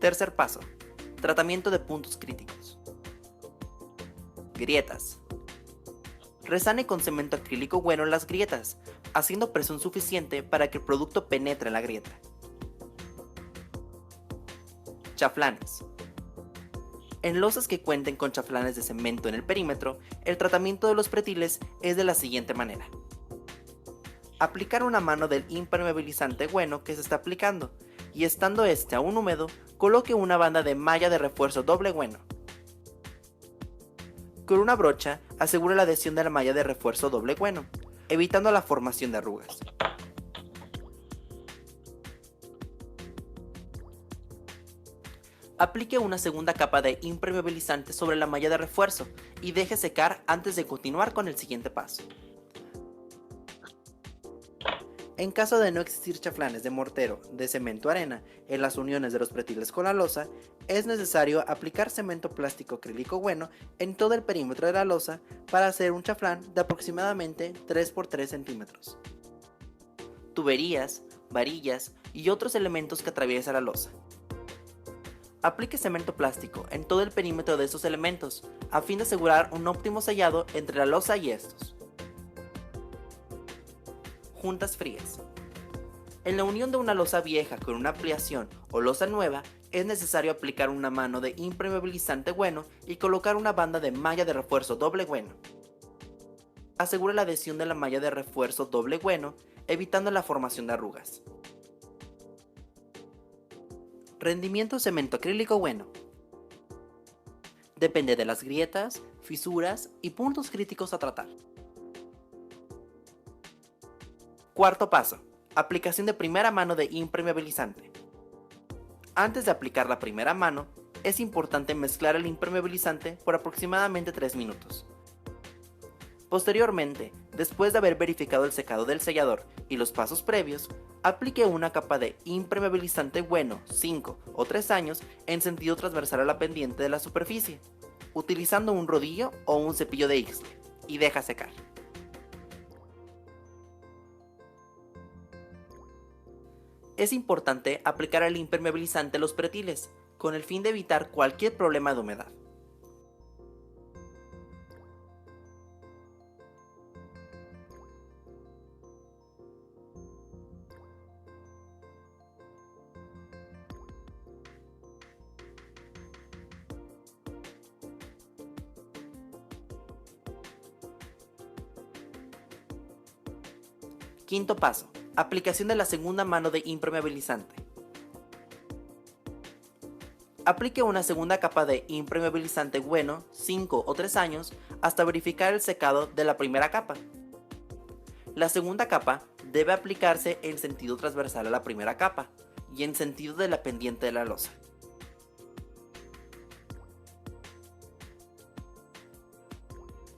Tercer paso. Tratamiento de puntos críticos. Grietas. Resane con cemento acrílico bueno las grietas, haciendo presión suficiente para que el producto penetre en la grieta. Chaflanes. En losas que cuenten con chaflanes de cemento en el perímetro, el tratamiento de los pretiles es de la siguiente manera. Aplicar una mano del impermeabilizante bueno que se está aplicando, y estando este aún húmedo, coloque una banda de malla de refuerzo doble bueno. Con una brocha, asegure la adhesión de la malla de refuerzo doble bueno, evitando la formación de arrugas. Aplique una segunda capa de impermeabilizante sobre la malla de refuerzo y deje secar antes de continuar con el siguiente paso. En caso de no existir chaflanes de mortero de cemento arena en las uniones de los pretiles con la losa, es necesario aplicar cemento plástico acrílico bueno en todo el perímetro de la losa para hacer un chaflán de aproximadamente 3 por 3 centímetros. Tuberías, varillas y otros elementos que atraviesa la losa. Aplique cemento plástico en todo el perímetro de estos elementos a fin de asegurar un óptimo sellado entre la losa y estos. Juntas frías. En la unión de una losa vieja con una ampliación o losa nueva, es necesario aplicar una mano de impermeabilizante bueno y colocar una banda de malla de refuerzo doble bueno. Asegure la adhesión de la malla de refuerzo doble bueno, evitando la formación de arrugas. Rendimiento cemento acrílico bueno. Depende de las grietas, fisuras y puntos críticos a tratar. Cuarto paso. Aplicación de primera mano de impermeabilizante. Antes de aplicar la primera mano, es importante mezclar el impermeabilizante por aproximadamente 3 minutos. Posteriormente, después de haber verificado el secado del sellador y los pasos previos, aplique una capa de impermeabilizante bueno 5 o 3 años en sentido transversal a la pendiente de la superficie, utilizando un rodillo o un cepillo de Ixtle, y deja secar. Es importante aplicar el impermeabilizante a los pretiles, con el fin de evitar cualquier problema de humedad. Quinto paso. Aplicación de la segunda mano de impermeabilizante. Aplique una segunda capa de impermeabilizante bueno 5 o 3 años hasta verificar el secado de la primera capa. La segunda capa debe aplicarse en sentido transversal a la primera capa y en sentido de la pendiente de la losa.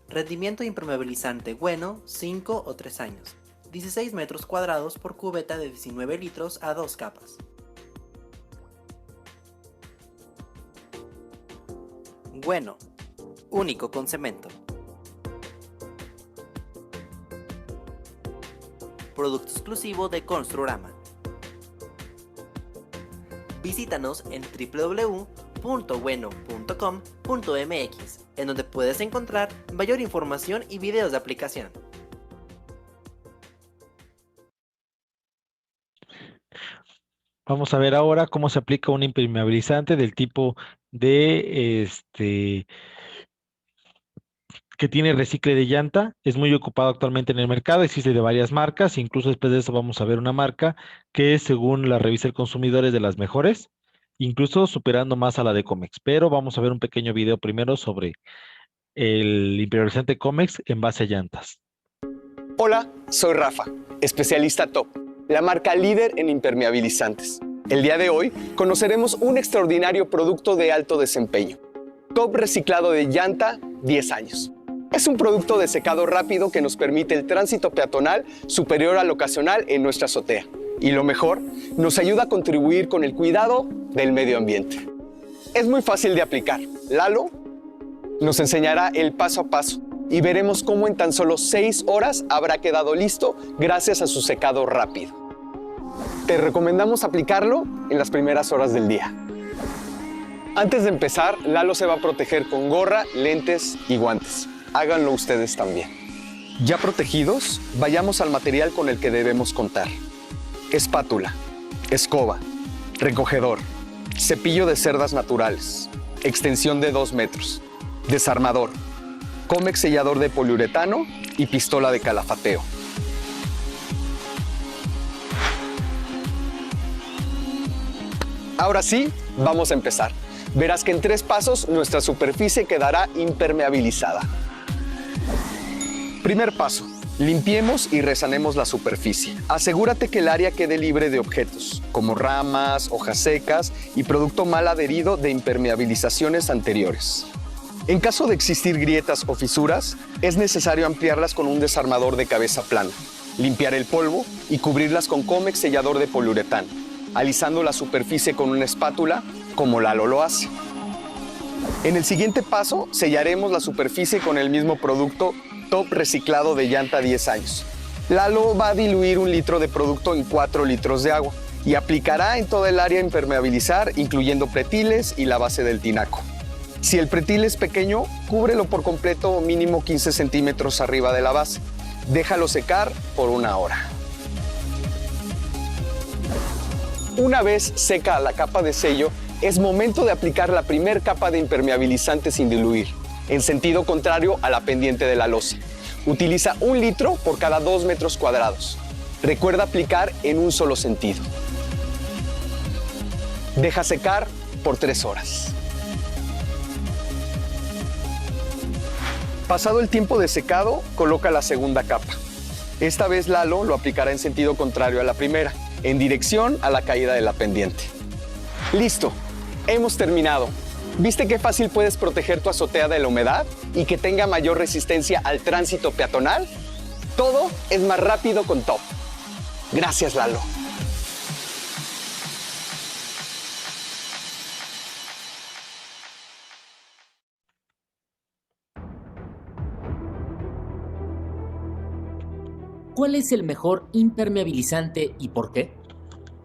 Rendimiento impermeabilizante bueno 5 o 3 años. 16 metros cuadrados por cubeta de 19 litros a 2 capas. Bueno, único con cemento. Producto exclusivo de Construrama. Visítanos en www.bueno.com.mx, en donde puedes encontrar mayor información y videos de aplicación. Vamos a ver ahora cómo se aplica un impermeabilizante del tipo de que tiene recicle de llanta. Es muy ocupado actualmente en el mercado, existe de varias marcas, incluso después de eso vamos a ver una marca que según la revista del consumidor es de las mejores, incluso superando más a la de Comex. Pero vamos a ver un pequeño video primero sobre el impermeabilizante Comex en base a llantas. Hola, soy Rafa, especialista TOP, la marca líder en impermeabilizantes. El día de hoy conoceremos un extraordinario producto de alto desempeño. TOP reciclado de llanta 10 años. Es un producto de secado rápido que nos permite el tránsito peatonal superior al ocasional en nuestra azotea. Y lo mejor, nos ayuda a contribuir con el cuidado del medio ambiente. Es muy fácil de aplicar. Lalo nos enseñará el paso a paso y veremos cómo en tan solo 6 horas habrá quedado listo gracias a su secado rápido. Te recomendamos aplicarlo en las primeras horas del día. Antes de empezar, Lalo se va a proteger con gorra, lentes y guantes. Háganlo ustedes también. Ya protegidos, vayamos al material con el que debemos contar. Espátula, escoba, recogedor, cepillo de cerdas naturales, extensión de 2 metros, desarmador, Comex sellador de poliuretano y pistola de calafateo. Ahora sí, vamos a empezar. Verás que en 3 pasos nuestra superficie quedará impermeabilizada. Primer paso, limpiemos y resanemos la superficie. Asegúrate que el área quede libre de objetos, como ramas, hojas secas y producto mal adherido de impermeabilizaciones anteriores. En caso de existir grietas o fisuras, es necesario ampliarlas con un desarmador de cabeza plana, limpiar el polvo y cubrirlas con Comex sellador de poliuretano, alisando la superficie con una espátula, como Lalo lo hace. En el siguiente paso, sellaremos la superficie con el mismo producto Top reciclado de llanta 10 años. Lalo va a diluir 1 litro de producto en 4 litros de agua y aplicará en toda el área a impermeabilizar, incluyendo pretiles y la base del tinaco. Si el pretil es pequeño, cúbrelo por completo o mínimo 15 centímetros arriba de la base. Déjalo secar por 1 hora. Una vez seca la capa de sello, es momento de aplicar la primera capa de impermeabilizante sin diluir, en sentido contrario a la pendiente de la losa. Utiliza 1 litro por cada 2 metros cuadrados. Recuerda aplicar en un solo sentido. Deja secar por 3 horas. Pasado el tiempo de secado, coloca la segunda capa. Esta vez Lalo lo aplicará en sentido contrario a la primera, en dirección a la caída de la pendiente. ¡Listo! Hemos terminado. ¿Viste qué fácil puedes proteger tu azotea de la humedad y que tenga mayor resistencia al tránsito peatonal? Todo es más rápido con Top. Gracias, Lalo. ¿Cuál es el mejor impermeabilizante y por qué?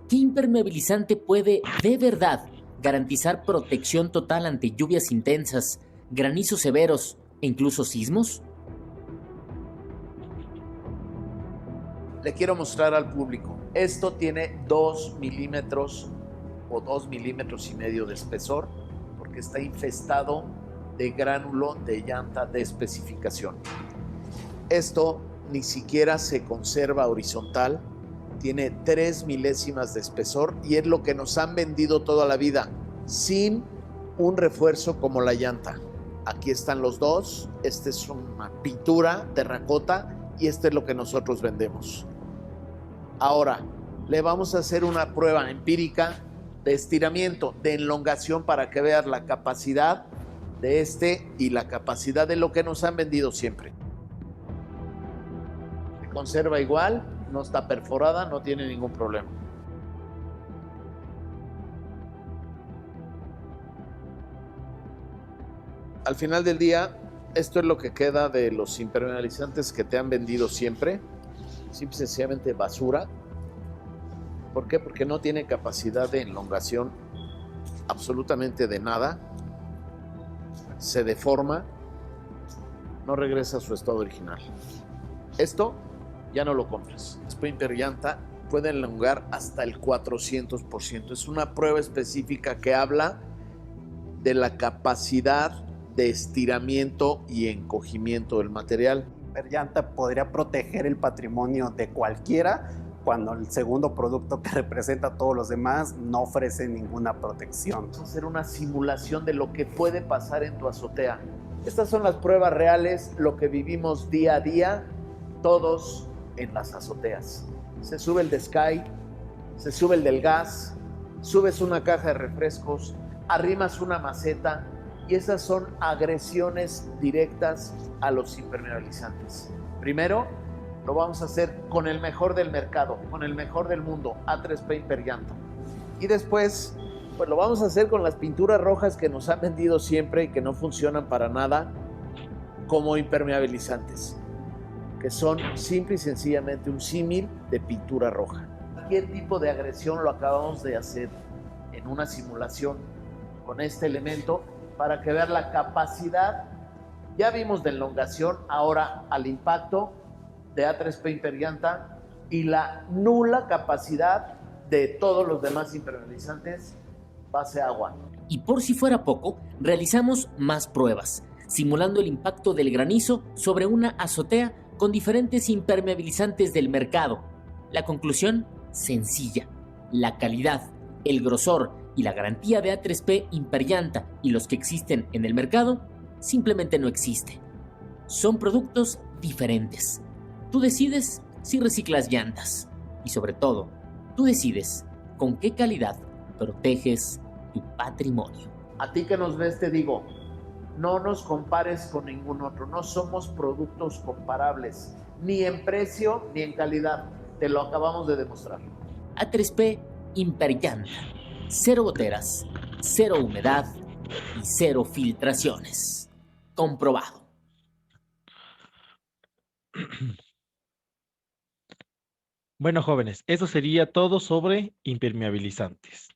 ¿Qué impermeabilizante puede, de verdad, garantizar protección total ante lluvias intensas, granizos severos e incluso sismos? Le quiero mostrar al público. Esto tiene 2 milímetros o 2 milímetros y medio de espesor porque está infestado de gránulo de llanta de especificación. Esto ni siquiera se conserva horizontal, tiene 3 milésimas de espesor y es lo que nos han vendido toda la vida, sin un refuerzo como la llanta. Aquí están los dos, este es una pintura terracota y este es lo que nosotros vendemos. Ahora, le vamos a hacer una prueba empírica de estiramiento, de elongación para que veas la capacidad de este y la capacidad de lo que nos han vendido siempre. Se conserva igual, no está perforada, no tiene ningún problema. Al final del día, esto es lo que queda de los impermeabilizantes que te han vendido siempre. Simple y sencillamente basura. ¿Por qué? Porque no tiene capacidad de elongación absolutamente de nada. Se deforma, no regresa a su estado original. Esto ya no lo compres. Sprinter llanta puede elongar hasta el 400%. Es una prueba específica que habla de la capacidad de estiramiento y encogimiento del material. Llanta podría proteger el patrimonio de cualquiera cuando el segundo producto que representa a todos los demás no ofrece ninguna protección. Vamos a hacer una simulación de lo que puede pasar en tu azotea. Estas son las pruebas reales, lo que vivimos día a día, todos en las azoteas. Se sube el de Sky, se sube el del gas, subes una caja de refrescos, arrimas una maceta, y esas son agresiones directas a los impermeabilizantes. Primero, lo vamos a hacer con el mejor del mercado, con el mejor del mundo, A3P Imperllanta. Y después, pues lo vamos a hacer con las pinturas rojas que nos han vendido siempre y que no funcionan para nada como impermeabilizantes, que son simple y sencillamente un símil de pintura roja. Cualquier tipo de agresión lo acabamos de hacer en una simulación con este elemento para que vean la capacidad. Ya vimos de elongación, ahora al impacto de A3P Imperllanta y la nula capacidad de todos los demás impermeabilizantes base agua. Y por si fuera poco, realizamos más pruebas, simulando el impacto del granizo sobre una azotea con diferentes impermeabilizantes del mercado. La conclusión, sencilla. La calidad, el grosor y la garantía de A3P Imperllanta y los que existen en el mercado simplemente no existe. Son productos diferentes. Tú decides si reciclas llantas y sobre todo, tú decides con qué calidad proteges tu patrimonio. A ti que nos ves te digo, no nos compares con ningún otro, no somos productos comparables, ni en precio ni en calidad, te lo acabamos de demostrar. A3P Imperllanta, 0 goteras, 0 humedad y 0 filtraciones. Comprobado. Bueno, jóvenes, eso sería todo sobre impermeabilizantes.